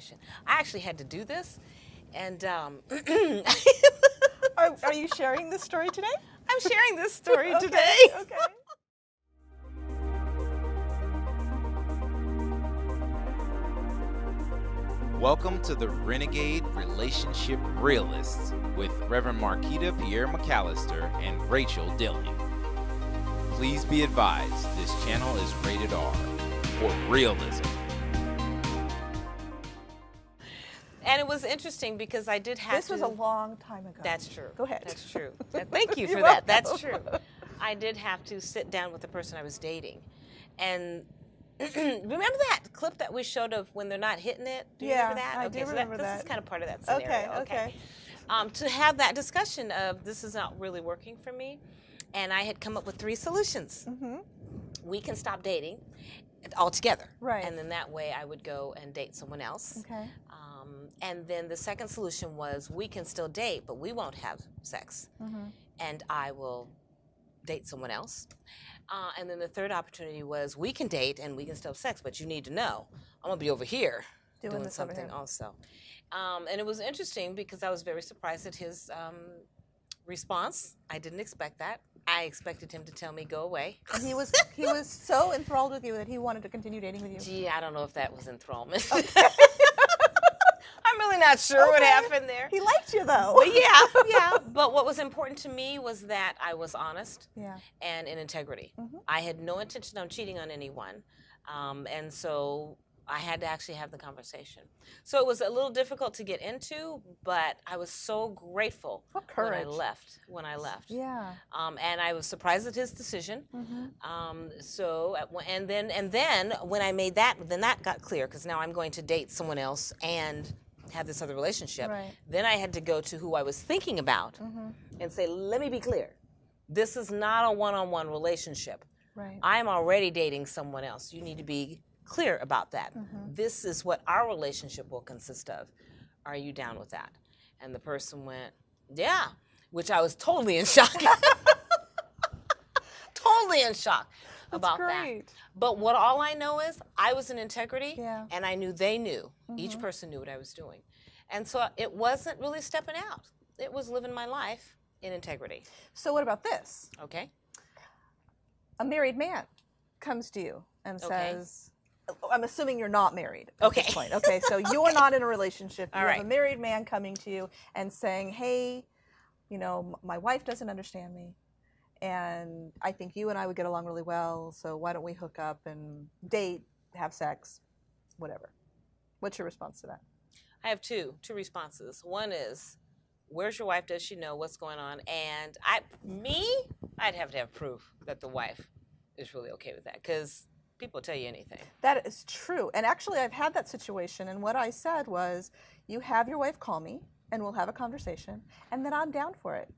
conversation. I actually had to do this, and Are you sharing this story today? I'm sharing this story Okay, today. Okay. Welcome to the Renegade Relationship Realists with Reverend Marquita Pierre McAllister and Rachel Dilling. Please be advised, this channel is rated R for realism. And it was interesting because I did have This was a long time ago. That's true. Go ahead. That's true. Thank you for You're that. welcome. That's true. I did have to sit down with the person I was dating. And remember that clip that we showed of when they're not hitting it? Do you remember that? I do remember This that. is kind of part of that scenario. Okay. To have that discussion of this is not really working for me. And I had come up with 3 solutions. Mm-hmm. We can stop dating altogether. Right. And then that way I would go and date someone else. Okay. And then the second solution was we can still date, but we won't have sex. Mm-hmm. And I will date someone else. And then the third opportunity was we can date and we can still have sex, but you need to know I'm going to be over here doing this over something here. also. And it was interesting because I was very surprised at his response. I didn't expect that. I expected him to tell me go away. And he was so enthralled with you that he wanted to continue dating with you. Gee, I don't know if that was enthrallment. I'm really not sure what happened there. He liked you though. But yeah. But what was important to me was that I was honest and in integrity. Mm-hmm. I had no intention of cheating on anyone. And so I had to actually have the conversation. So it was a little difficult to get into, but I was so grateful What courage. when I left. Yeah. And I was surprised at his decision. Mm-hmm. And then when I made that, then that got clear because now I'm going to date someone else and have this other relationship. Right. Then I had to go to who I was thinking about and say, let me be clear. This is not a one-on-one relationship. Right. I'm already dating someone else. You need to be clear about that. This is what our relationship will consist of. Are you down with that? And the person went, yeah, which I was totally in shock. Totally in shock about great. that. But all I know is I was in integrity and I knew they knew. Each person knew what I was doing. And so it wasn't really stepping out. It was living my life in integrity. So what about this? Okay. A married man comes to you and says, I'm assuming you're not married at this point. Okay, so you're not in a relationship. You have a married man coming to you and saying, hey, you know, my wife doesn't understand me, and I think you and I would get along really well, so why don't we hook up and date, have sex, whatever. What's your response to that? I have two responses. One is, where's your wife? Does she know what's going on? And I'd have to have proof that the wife is really okay with that, because people tell you anything. That is true. And actually, I've had that situation, and what I said was, you have your wife call me, and we'll have a conversation, and then I'm down for it.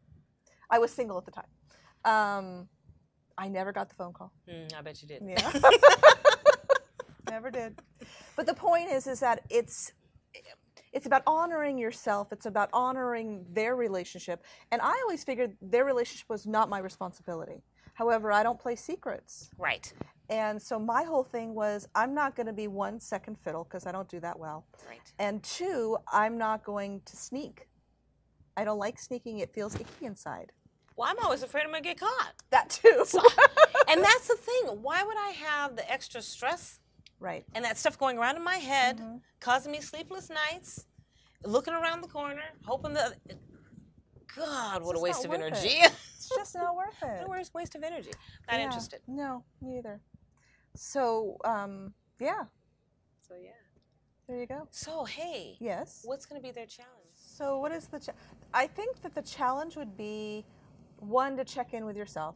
I was single at the time. I never got the phone call. I bet you did. Yeah. Never did. But the point is that it's about honoring yourself. It's about honoring their relationship. And I always figured their relationship was not my responsibility. However, I don't play secrets. Right. And so my whole thing was, I'm not going to be one second fiddle, because I don't do that well. Right. And two, I'm not going to sneak. I don't like sneaking. It feels icky inside. Well, I'm always afraid I'm going to get caught. That too. And that's the thing. Why would I have the extra stress Right. and that stuff going around in my head, causing me sleepless nights, looking around the corner, hoping that... God, what a waste of energy. It's just not worth it. What a waste of energy. Not interested. No, me either. So, yeah. So, yeah. There you go. So, hey. Yes. What's going to be their challenge? So what is the I think that the challenge would be, one, to check in with yourself.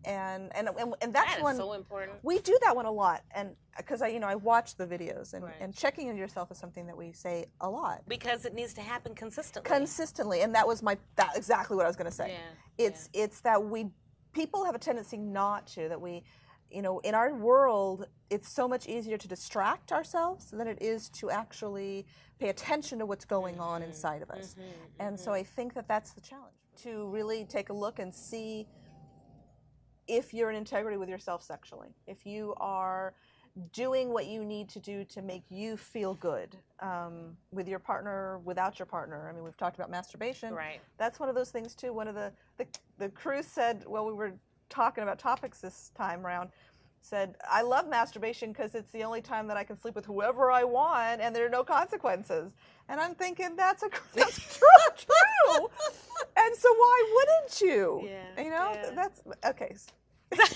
And that's that one. Is so important. We do that one a lot, and because I watch the videos, and checking in with yourself is something that we say a lot. Because it needs to happen consistently. Consistently, and that was exactly what I was going to say. Yeah. It's that people have a tendency not to, that we, in our world, it's so much easier to distract ourselves than it is to actually pay attention to what's going on inside of us. And so I think that that's the challenge, to really take a look and see if you're in integrity with yourself sexually, if you are doing what you need to do to make you feel good with your partner, without your partner. I mean, we've talked about masturbation. Right. That's one of those things too. One of the crew said, well, we were talking about topics this time around, said, I love masturbation because it's the only time that I can sleep with whoever I want and there are no consequences. And I'm thinking, that's true. And so why wouldn't you? Yeah. You know, that's, okay. I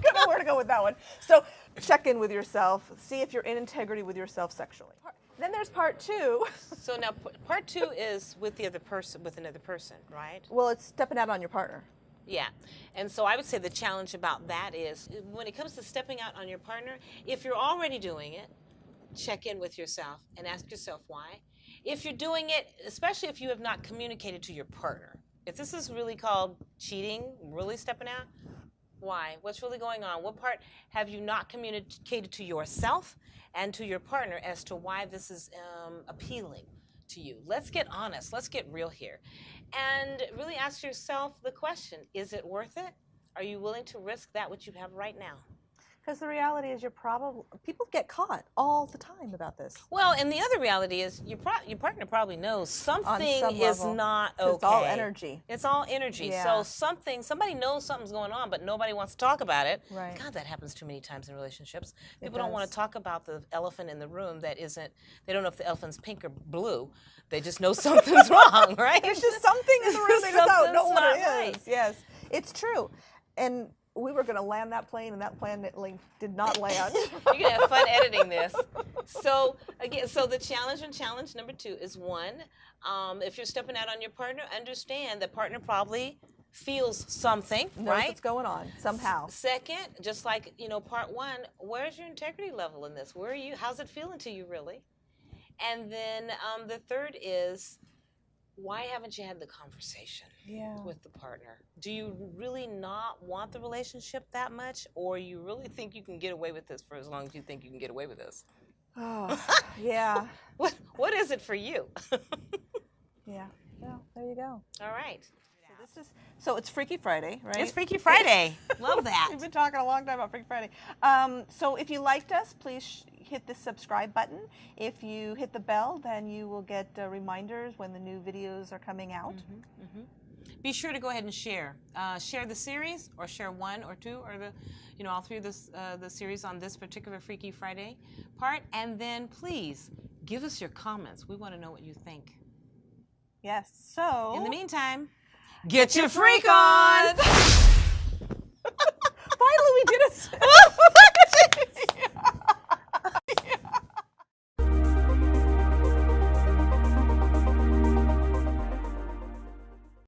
don't know where to go with that one. So check in with yourself. See if you're in integrity with yourself sexually. Then there's part 2. So now part 2 is with the other person, with another person, right? Well, it's stepping out on your partner. Yeah. And so I would say the challenge about that is when it comes to stepping out on your partner, if you're already doing it, check in with yourself and ask yourself why. If you're doing it, especially if you have not communicated to your partner, if this is really called cheating, really stepping out, why? What's really going on? What part have you not communicated to yourself and to your partner as to why this is appealing to you? Let's get honest. Let's get real here. And really ask yourself the question, is it worth it? Are you willing to risk that which you have right now? Because the reality is people get caught all the time about this. Well, and the other reality is your partner probably knows something is not okay. It's all energy. It's all energy. Yeah. So somebody knows something's going on, but nobody wants to talk about it. Right. God, that happens too many times in relationships. People don't want to talk about the elephant in the room that isn't, they don't know if the elephant's pink or blue. They just know something's wrong, right? There's just something in the room they just don't know what it is. Right. Yes, it's true. And we were going to land that plane, and that plane did not land. You're going to have fun editing this. So again, the challenge number 2 is 1, if you're stepping out on your partner, understand that partner probably feels something, knows right? what's going on somehow. Second, just like, part 1, where's your integrity level in this? Where are you? How's it feeling to you, really? And then the third is, why haven't you had the conversation with the partner? Do you really not want the relationship that much, or you really think you can get away with this for as long as you think you can get away with this? Oh, yeah. What is it for you? Yeah. Well, there you go. All right. So it's Freaky Friday, right? It's Freaky Friday. Love that. We've been talking a long time about Freaky Friday. So if you liked us, please hit the subscribe button. If you hit the bell, then you will get reminders when the new videos are coming out. Be sure to go ahead and share. Share the series, or share 1 or 2, or all 3 of the series on this particular Freaky Friday part. And then please give us your comments. We want to know what you think. Yes. So in the meantime, get your freak on! Finally, we did it.